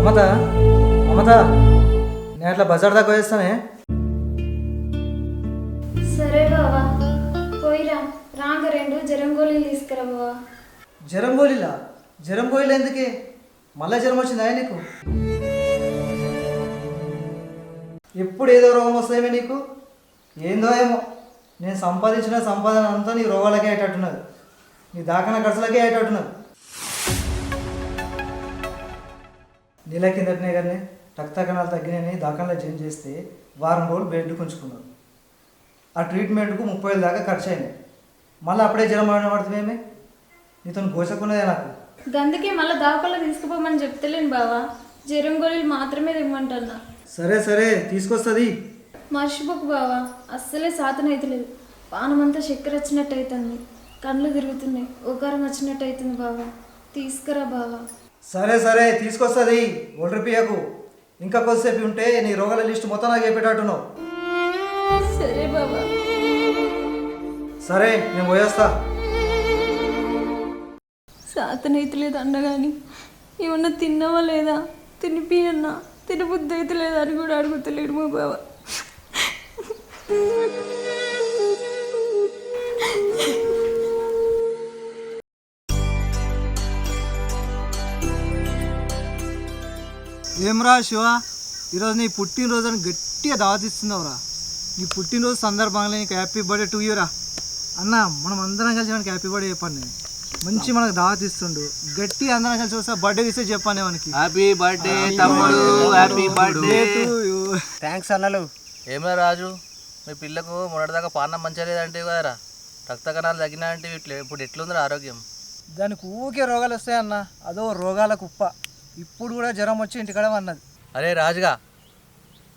మమత మమత నేను అట్లా బజార్ దాకా వేస్తానే. సరే బావా పోయిరా, రాంగ 2 జ్వరం గోళీలు తీసుకురా బావా. జ్వరం గోళీలా? జ్వరం గోళీలు ఎందుకే? మళ్ళీ జ్వరం వచ్చిందా నీకు? ఎప్పుడు ఏదో రోగం వస్తాయేమో నీకు. ఏందో ఏమో, నేను సంపాదించిన సంపాదన అంతా నీ రోగాలకే అయ్యేటట్టున్నది, నీ దాకన ఖర్చులకే అయ్యేటట్టున్నది. నెల కిందటనే కానీ రక్త కణాలు తగ్గినాయని దాఖలా చేంజ్ చేస్తే వారం రోజులు బెడ్ ఉంచుకున్నాను. ఆ ట్రీట్మెంట్కు 30,000 దాకా ఖర్చు అయింది. మళ్ళీ అప్పుడే జ్వరం పడుతుందేమే? నీతో గోసకున్నదే నాకు. గందుకే మళ్ళీ దాపల్లో తీసుకుపోమని చెప్తలేను బావా, జ్వరం గోళీలు మాత్రమే ఇవ్వమంటున్నా. సరే సరే తీసుకొస్తుంది. మర్చిపోకు బావా, అస్సలే సాతనైతలేదు. పానమంతా చక్కెర వచ్చినట్టు అవుతుంది, కళ్ళు తిరుగుతున్నాయి, ఓకారం వచ్చినట్టు అవుతుంది బావా. తీసుకురా బావా. సరే సరే తీసుకొస్తుంది. ఒంటరిపియకు. ఇంకా కొద్దిసేపు ఉంటే నీ రోగాల లిస్ట్ మొత్తం నాకు చెప్పేటట్టున్నావు. సరే బావా. సరే నేను పోయేస్తా. సాతనైతలేదు అన్నగాని ఏమన్నా తిన్నావా లేదా, తినిపి అన్నా. తినబుద్ధి అయితే లేదా అని కూడా అడుగుతలేడు మా బావ. ఏమ్రా శివ, ఈరోజు నీ పుట్టినరోజు అని గట్టిగా దావతిస్తున్నావురా. నీ పుట్టినరోజు సందర్భంగా నీకు హ్యాపీ బర్త్డే టు యూ రా. అన్న మనం అందరం కలిసి మనకి హ్యాపీ బర్త్డే చెప్పండి. మంచి మనకు దావతిస్తుండు. గట్టి అందరం కలిసి వస్తా బర్త్డే ఇస్తే చెప్పాను మనకి. హ్యాపీ బర్త్డే తమ్ముడు, happy birthday to you. Thanks అన్నలు. ఏమరా రాజు, మీ పిల్లకు మొన్నటిదాకా పానం మంచిగా లేదంటే కదరా, రక్త కణాలు తగ్గినా అంటే ఇప్పుడు ఎట్లుందిరా ఆరోగ్యం? దానికి ఊకే రోగాలు వస్తాయన్న, అదో రోగాల కుప్ప. ఇప్పుడు కూడా జ్వరం వచ్చి ఇంటికాడ అన్నది. అరే రాజుగా,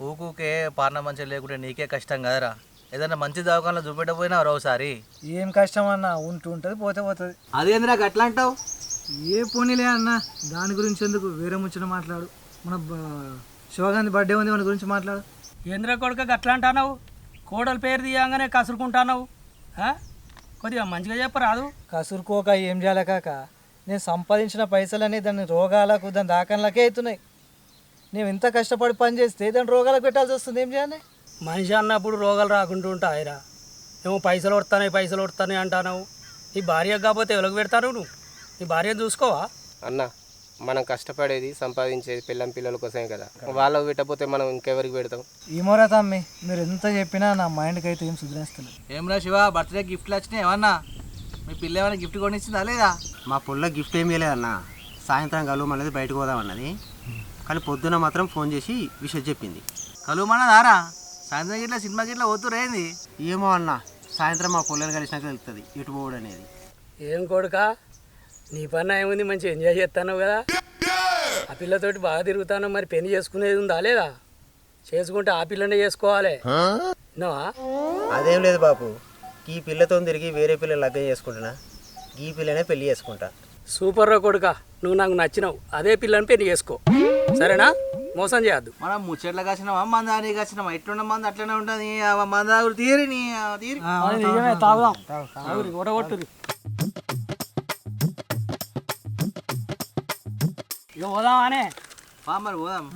ఊకే పానం మంచిగా లేకుంటే నీకే కష్టం కదరా. ఏదన్నా మంచి దవాఖానలో చూపెట్టపోయినావు ఒకసారి. ఏం కష్టం అన్న, ఉంటుంది పోతే పోతుంది. అదేంద్రా అట్లా అంటావు? ఏ పోనీలే అన్న, దాని గురించి ఎందుకు, వేరే ముచ్చట మాట్లాడు. మన శివగాంధీ బర్త్డే ఉంది, మన గురించి మాట్లాడు. ఏంద్ర కొడుక అట్లా అంటున్నావు? కోడలు పేరు తీయంగానే కసురుకుంటున్నావు. కొద్దిగా మంచిగా చెప్పరాదు. కసురుకోక ఏం చేయాలి కాక, నేను సంపాదించిన పైసలని దాని రోగాలకు దాని దాఖలకే అవుతున్నాయి. నేను ఎంత కష్టపడి పని చేస్తే దాని రోగాలకు పెట్టాల్సి వస్తుంది. ఏం చేయాలి? మనిషి అన్నప్పుడు రోగాలు రాకుంటూ ఉంటాయిరా. ఏమో పైసలు వస్తాయి అంటున్నావు. నీ భార్య కాకపోతే ఎవరికి పెడతాను నువ్వు? నీ భార్యను చూసుకోవా? అన్న, మనం కష్టపడేది సంపాదించేది పిల్లల కోసమే కదా. వాళ్ళకి పెట్టకపోతే మనం ఇంకెవరికి పెడతాం? ఏమోరా తమ్మి, మీరు ఎంత చెప్పినా నా మైండ్కి అయితే ఏం సుధరిస్తలేదు. ఏమరా శివ, బర్త్డే గిఫ్ట్లు వచ్చినాయి ఏమన్నా? మీ పిల్ల ఏమైనా గిఫ్ట్ కొనిచ్చిందా లేదా? మా పుల్ల గిఫ్ట్ ఏమీ లేదన్న. సాయంత్రం కలువమన్నది బయటకు పోదామన్నది, కానీ పొద్దున మాత్రం ఫోన్ చేసి విషయం చెప్పింది. కలువమన్నదారా? సాయంత్రం గిట్లా సినిమా గిట్లా పోతురేంది? ఏమో అన్న, సాయంత్రం మా పుల్లని కలిసినాక తెలుస్తుంది ఎటు పోవడం అనేది. ఏం కొడుక, నీ పని ఏముంది, మంచి ఎంజాయ్ చేస్తాను కదా. ఆ పిల్లతోటి బాగా తిరుగుతాను. మరి పెళ్లి చేసుకునేది ఉందా లేదా? చేసుకుంటే ఆ పిల్లనే చేసుకోవాలి. విన్నావా? అదేం లేదు బాపు, ఈ పిల్లతో తిరిగి వేరే పిల్లలు లగ్గం చేసుకుంటున్నా, ఈ పిల్లనే పెళ్లి చేసుకుంటా. సూపర్ రా కొడుక, నువ్వు నాకు నచ్చినావు. అదే పిల్లని పెళ్లి చేసుకో, సరేనా? మోసం చేయద్దు. మనం ముచ్చట్ల కాసినామా మందాని కాసినామా, ఎట్లున్న మంది అట్లనే ఉంటుంది. మందాగురు తీరి నీ తీరి తాగుదాం, ఒడగొట్టురి. ఇక పోదామానే? మరి పోదాం.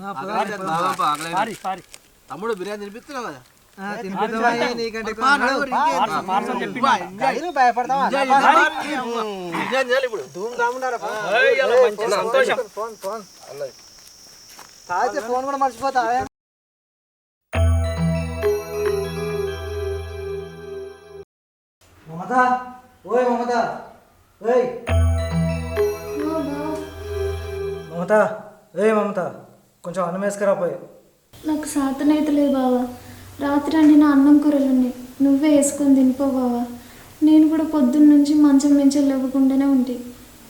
తమ్ముడు బిర్యానీ తినిపిస్తున్నావు కదా. ఫోన్ కూడా మర్చిపోతా. మమత, ఓయ్ మమత, ఓయ్ మమత, ఏయ్ మమత, కొంచెం అన్నం వేసుకురా పోయి. నాకు సాతనైతలేదు బావా. రాత్రి అండి నా అన్నం కూరలుండి, నువ్వే వేసుకొని తినిపో బావా. నేను కూడా పొద్దున్న నుంచి మంచం నుంచి లేవకుండానే ఉంటే,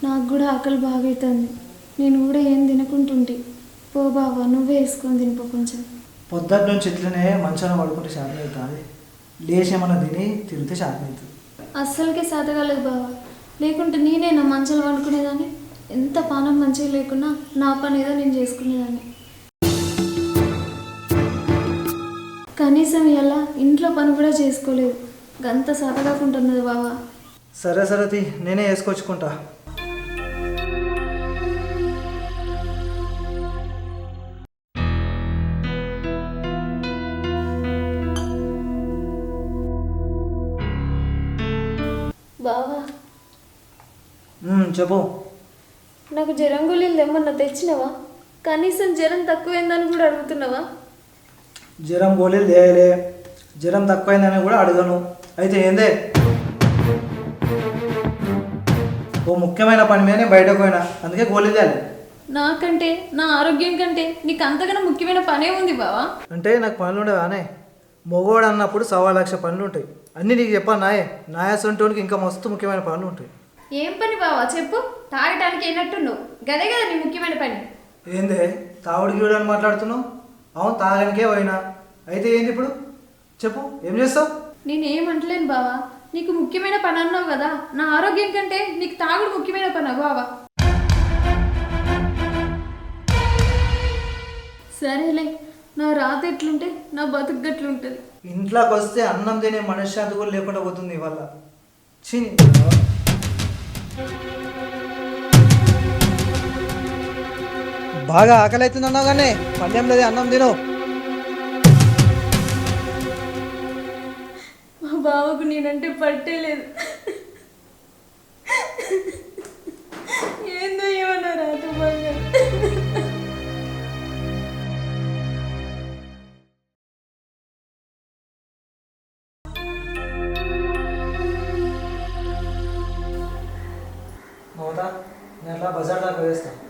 నాకు కూడా ఆకలి బాగా అవుతుంది. నేను కూడా ఏం తినకుంటుంటే. పో బావా, నువ్వే వేసుకొని తినిపో కొంచెం. పొద్దుటి నుంచి ఇట్లనే మంచాన పడుకుంటే శాతం అవుతుంది, లేచేమన్నా తిని తిరిగితే శాతం అవుతుంది. అస్సలకే సాత కాలేదు బావా. లేకుంటే నేనే నా మంచాలు వండుకునేదాన్ని. ఎంత పానం మంచిగా లేకున్నా నా పని ఏదో నేను చేసుకునేదాన్ని. కనీసం ఇలా ఇంట్లో పని కూడా చేసుకోలేదు. గంత సాతగాకుంటున్నది బావా. సరే సరే, నేనే వేసుకొచ్చుకుంటా. చెప్పు. నాకు జ్వరం గోళీలు ఏమన్నా తెచ్చినావా? కనీసం జ్వరం తక్కువైందని కూడా అడుగుతున్నావా? జ్వరం గోళీలు తేయలే, జ్వరం తక్కువైందని కూడా అడగను. అయితే ఏందే? ఓ ముఖ్యమైన పని మీద బయటకు పోయినా, అందుకే గోళీలు తేయాలి. నాకంటే నా ఆరోగ్యం కంటే నీకు అంతకన్నా ముఖ్యమైన పనే ఉంది బావా. అంటే నాకు పనులు ఉండేవానే. మగవాడు అన్నప్పుడు 1,00,000 పనులు ఉంటాయి. అన్నీ నీకు చెప్పాను నాయే. నాయసంటోనికి ఇంకా మస్తు ముఖ్యమైన పనులు ఉంటాయి. ఏం పని బావా చెప్పు. తాగటానికి అయినట్టున్నావు, గదే కదా నీ ముఖ్యమైన పని. ఏందే తాగుడు గీవుడు అని మాట్లాడుతున్నావు? అవును, తాగడానికే పోయినా. అయితే ఏంది ఇప్పుడు చెప్పు, ఏం చేస్తావు? నేనేమంటలేను బావా, నీకు ముఖ్యమైన పని అన్నావు కదా. నా ఆరోగ్యం కంటే నీకు తాగుడు ముఖ్యమైన పనా బావా? సరేలే, నా రాత ఎట్లుంటే నా బతుకు గట్లుంటుంది. ఇంట్లోకి వస్తే అన్నం తినే మనశ్శాంతి కూడా లేకుండా పోతుంది ఇవాళ. చిని బాగా ఆకలి అవుతుంది అన్నావు కానీ పల్లెం లేదు, అన్నం తిను. మా బావకు నేనంటే పట్టేలేదు. ఏందో ఏమన్నా రాత బాగా. మమతా, నేను అట్లా బజార్ దాకా వేస్తాను.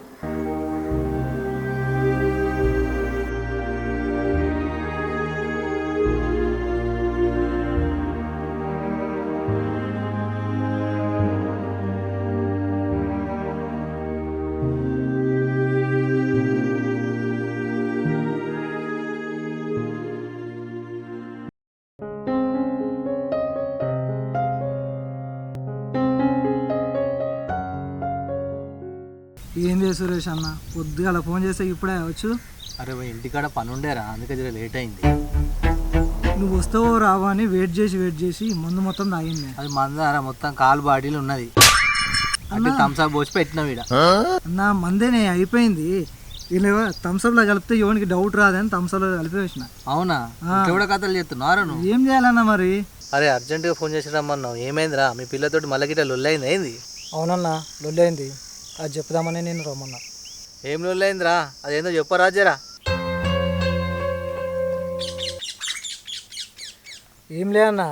ఏంది సురేష్ అన్న, పొద్దుగాల ఫోన్ చేస్తే ఇప్పుడే వచ్చు. అరే భయ్, ఇంటికాడ పని ఉండేరా, అందుకే జర లేట్ అయింది. నువ్వు వస్తావో రావా అని వెయిట్ చేసి మందు మొత్తం తాగింది. అది మందారా, మొత్తం కాలు బాడీలు ఉన్నది. అంటే థమ్స్అప్ పోసి పెట్టిన వీడ. అన్న మందేనే అయిపోయింది. ఇలా థమ్స్అప్లో కలిపితే ఎవరికి డౌట్ రాదని థమ్స్అప్లో కలిపి వేసిన. అవునా? కూడా కథలు చెప్తున్నారు నువ్వు. ఏం చేయాలన్నా మరి? అరే అర్జెంటుగా ఫోన్ చేసి రమ్మన్నావు. ఏమైందిరా, మీ పిల్లతోటి మళ్ళీ గిట్ల లొల్లయింది ఏంది? అవునన్నా, లొల్లైంది. అది చెప్దామని నేను రమ్మన్నా. ఏం లొల్లయిందిరా, అదేందో చెప్పరా జరా. ఏం లే అన్న,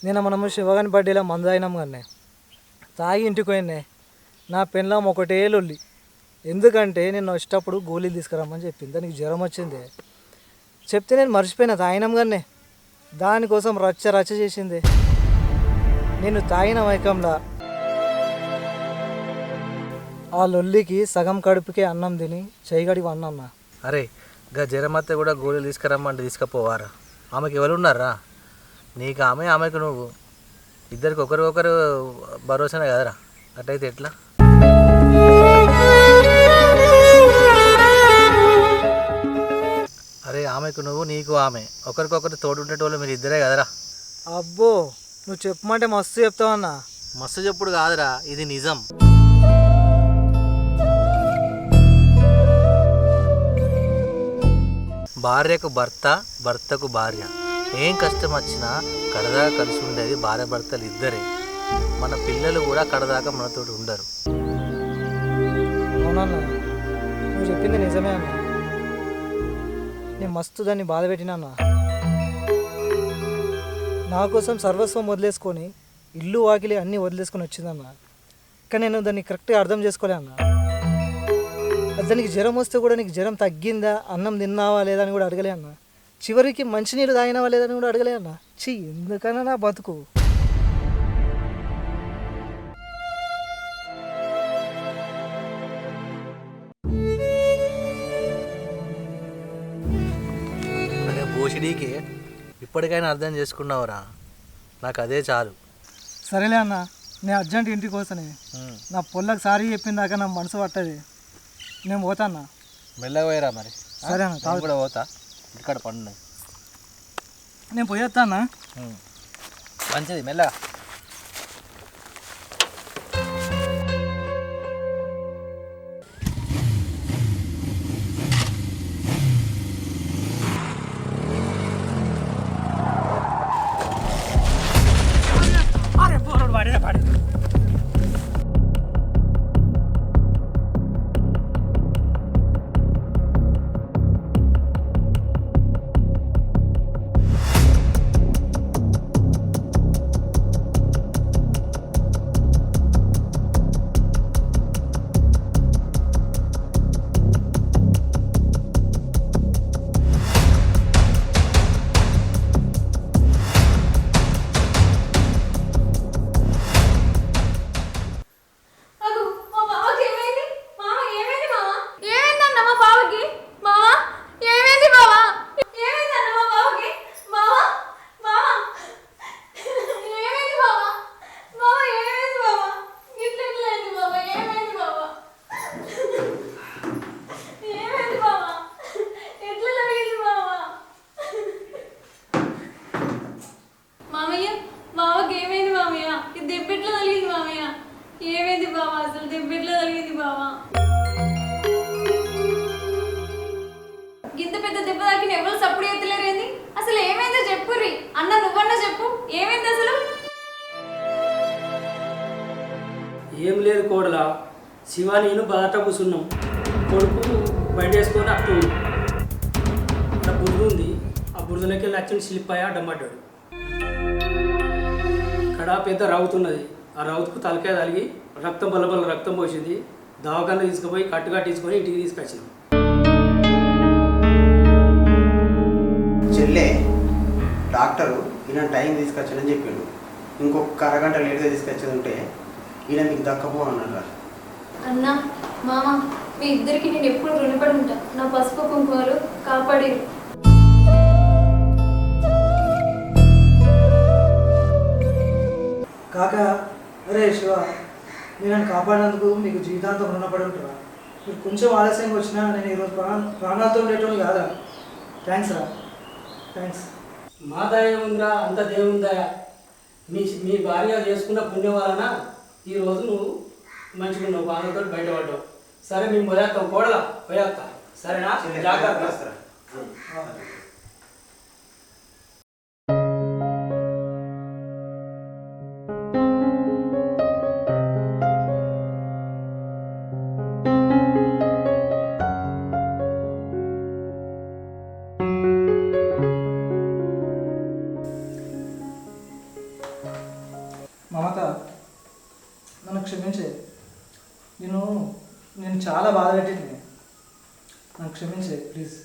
నేను మనము శివగాని బర్త్డేలో మందు అయినాం కానీ తాగి ఇంటికి పోయినాయి. నా పెళ్ళాం ఒకటే లొల్లి. ఎందుకంటే నేను వచ్చేటప్పుడు గోళీలు తీసుకురమ్మని చెప్పింది. దానికి జ్వరం వచ్చింది. చెప్తే నేను మర్చిపోయినా తాగినాం కానీ దానికోసం రచ్చ చేసింది. నేను తాగిన మైకంలా ఆ లొల్లికి సగం కడుపుకే అన్నం తిని చేయగడి అన్నమ్మ. అరే గా జ్వరమత్తే కూడా గోళీలు తీసుకురమ్మంటే తీసుకుపోవారా? ఆమెకి ఎవరు ఉన్నారా? నీకు ఆమె, ఆమెకు నువ్వు, ఇద్దరికి ఒకరికొకరు భరోసానే కదరా. అట్టయితే ఎట్లా? అరే ఆమెకు నువ్వు, నీకు ఆమె, ఒకరికొకరు తోడుండేటోళ్ళు మీరు ఇద్దరే కదరా. అబ్బో, నువ్వు చెప్పమంటే మస్తు చెప్తావన్నా. మస్తు చెప్పుడు కాదురా, ఇది నిజం. భార్యకు భర్త, భర్తకు భార్య. ఏం కష్టం వచ్చినా కడదాకా కలిసి ఉండేది భార్య భర్తలు ఇద్దరే. మన పిల్లలు కూడా కడదాకా మనతో ఉండరు. అవునన్నా, నువ్వు చెప్పింది నిజమే అన్న. నేను మస్తు దాన్ని బాధ పెట్టినా అన్న. నా కోసం సర్వస్వం వదిలేసుకొని ఇల్లు వాకిలి అన్నీ వదిలేసుకొని వచ్చిందన్న. కానీ నేను దాన్ని కరెక్ట్గా అర్థం చేసుకోలే అన్న. దానికి జ్వరం వస్తే కూడా నీకు జ్వరం తగ్గిందా, అన్నం తిన్నావా లేదా అని కూడా అడగలే అన్న. చివరికి మంచినీళ్ళు తాగినావా లేదని కూడా అడగలే అన్న. ఎందుకన్నా నా బతుకు. అరే బోషిడీకి ఇప్పటికైనా అర్థం చేసుకున్నావురా, నాకు అదే చాలు. సరేలే అన్న, నేను అర్జెంట్ ఇంటికి వస్తానే. నా పొల్లకు సారీ చెప్పిన దాకా నా మనసు పట్టది. నేను పోతా అన్న. మెల్లగా పోయిరా మరి. సరే అన్న, నేను కూడా పోతా, ఇక్కడ పండు. నేను పోయేస్తా అన్న. మంచిది, మెల్లగా. ఏమైంది బావా? ఎట్లా జరిగింది బావా? మామయ్య, బావకి ఏమైంది మామయ్య? ఇది దెబ్బెట్లా తగిలింది మామయ్య? ఏమైంది బావా? అసలు దెబ్బెట్లా తగిలింది బావా? ఇంత పెద్ద దెబ్బ తాకిన ఎవరు సప్పుడు ఎత్తలేరేంది? అసలు ఏమైందో చెప్పుర్రి. అన్న నువ్వన్నా చెప్పు, ఏమైంది అసలు? ఏం లేదు కోడలా, శివ నేను బాట కూర్చున్నాం. కొడుకు బండి వేసుకొని అట్టు అక్కడ బురద ఉంది. ఆ బురదలోకి నచ్చిన స్లిప్ అయ్యి అడ్డమడ్డాడు. అక్కడ పెద్ద రౌతున్నది. ఆ రౌతుకు తలకాయ తలిగి రక్తం బల్లబల్ల రక్తం పోసింది. దవాఖాన తీసుకుపోయి కట్టుగా తీసుకొని ఇంటికి తీసుకొచ్చినాం. చెల్లె డాక్టరు ఈయన టైం తీసుకొచ్చాడని చెప్పిండు. ఇంకొక అరగంట లేట్గా తీసుకొచ్చేది ఉంటే ఈయన మీకు దక్కపో అన్నాడు. అన్న, మామ, మీ ఇద్దరికి నేను ఎప్పుడు రుణపడి ఉంటా. నా పసుపు కుంకుమలు కాపాడి. కాక అరే శివ, మీరు నన్ను కాపాడినందుకు మీకు జీవితాంతం రుణపడి ఉంటారా? మీరు కొంచెం ఆలస్యంగా వచ్చినా నేను ఈరోజు ప్రాణాలతో ఉండేటోని కాదా? థ్యాంక్స్ రా, థ్యాంక్స్. మా దయ ఉందిరా, అంత దేవుని దయ. మీ భార్య చేసుకున్న పుణ్యం వలన ఈరోజు నువ్వు మంచిగా ఉన్నావు, బాధతో బయటపడ్డావు. సరే మేము పోయేస్తాం కోడలా, పోయేస్తా. సరేనా? జాగ్రత్త. మమత, నన్ను క్షమించే. నేను చాలా బాధ పెట్టింది. నన్ను క్షమించే ప్లీజ్.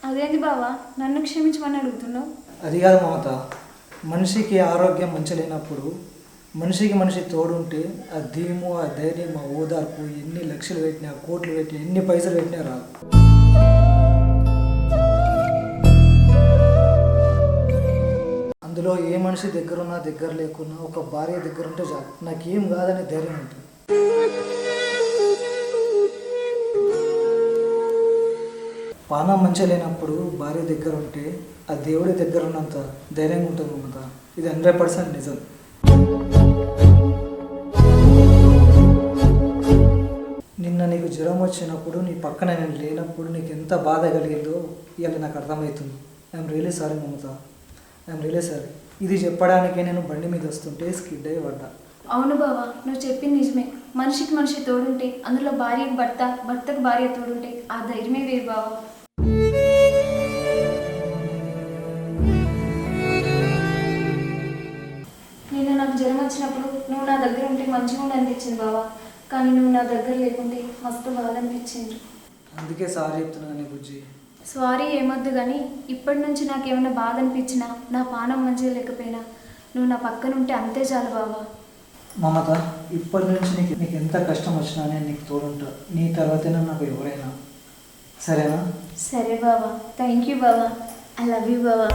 అదేంటి బావా, నన్ను క్షమించమని అడుగుతున్నావు? అది కాదు మమత, మనిషికి ఆరోగ్యం మంచి లేనప్పుడు మనిషికి మనిషి తోడుంటే ఆ ధీము, ఆ ధైర్యం, ఆ ఓదార్పు ఎన్ని లక్షలు పెట్టినా, కోట్లు పెట్టినా, ఎన్ని పైసలు పెట్టినా రాదు. అందులో ఏ మనిషి దగ్గరున్నా దగ్గర లేకున్నా ఒక భార్య దగ్గర ఉంటే చాలు, నాకేం కాదనే ధైర్యం ఉంటుంది. పానం మంచిగా లేనప్పుడు భార్య దగ్గర ఉంటే ఆ దేవుడి దగ్గర ఉన్నంత ధైర్యంగా ఉంటుంది మమత. ఇది 100% నిజం. నిన్న నీకు జ్వరం వచ్చినప్పుడు, నీ పక్కన నేను లేనప్పుడు నీకు ఎంత బాధ కలిగిందో ఇవాళ నాకు అర్థమవుతుంది. I'm really sorry Mamata, I'm really sorry. ఇది చెప్పడానికే నేను బండి మీద వస్తుంటే స్కిడ్ అయ్యి పడ్డా. అవును బావా, నువ్వు చెప్పింది నిజమే. మనిషికి మనిషి తోడుంటే, అందులో భార్యకు భర్త, భర్తకు భార్య తోడుంటే ఆ ధైర్యమే వేరు బావా. నిన్న నాకు జ్వరం వచ్చినప్పుడు నువ్వు నా దగ్గర ఉంటే మంచిగా అనిపించింది బావా. కానీ నువ్వు నా దగ్గర లేకుంటే మస్తు బాధ అనిపించింది. అందుకే సారీ చెప్తున్నాను బుజ్జి. సారీ ఏమొద్దు కానీ ఇప్పటి నుంచి నాకేమైనా బాధ అనిపించినా, నా పానం మంచిగా లేకపోయినా నువ్వు నా పక్కన ఉంటే అంతే చాలు బావా. మమత, ఇప్పటి నుంచి నీకు ఎంత కష్టం వచ్చినా నేను నీకు తోడుంటా. నీ తర్వాతైనా నాకు ఎవరైనా. సరేనా? సరే బావా, థ్యాంక్ యూ బావా. ఐ లవ్ యూ బావా.